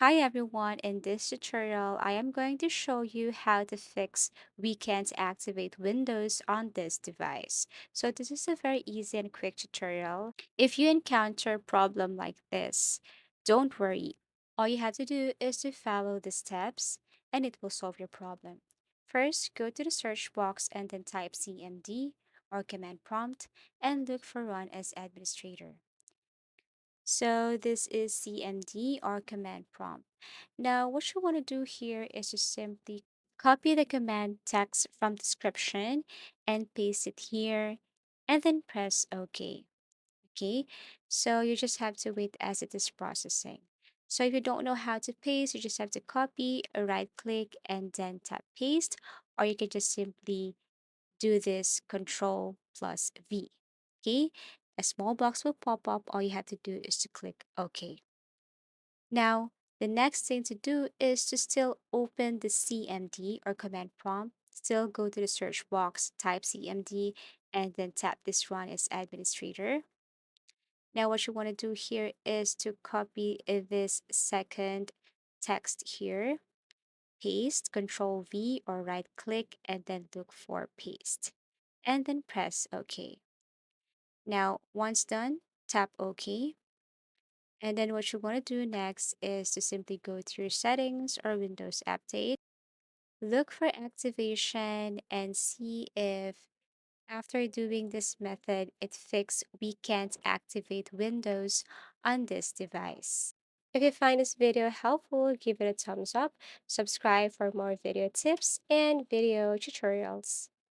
Hi everyone, in this tutorial, I am going to show you how to fix we can't activate Windows on this device. So this is a very easy and quick tutorial. If you encounter a problem like this, don't worry. All you have to do is to follow the steps and it will solve your problem. First, go to the search box and then type CMD or command prompt and look for Run as Administrator. So this is CMD or command prompt. Now, what you want to do here is to simply copy the command text from description and paste it here and then press OK. Okay, so you just have to wait as it is processing. So if you don't know how to paste, you just have to copy, right click, and then tap paste, or you can just simply do this Control plus V. Okay, a small box will pop up. All you have to do is to click OK. Now, the next thing to do is to still open the CMD or command prompt. Still go to the search box, type CMD, and then tap this Run as administrator. Now, what you want to do here is to copy this second text here, paste, Control V or right click, and then look for paste, and then press OK. Now, once done, tap OK. And then what you want to do next is to simply go to your settings or Windows Update, look for activation, and see if after doing this method, it fixed we can't activate Windows on this device. If you find this video helpful, give it a thumbs up, subscribe for more video tips and video tutorials.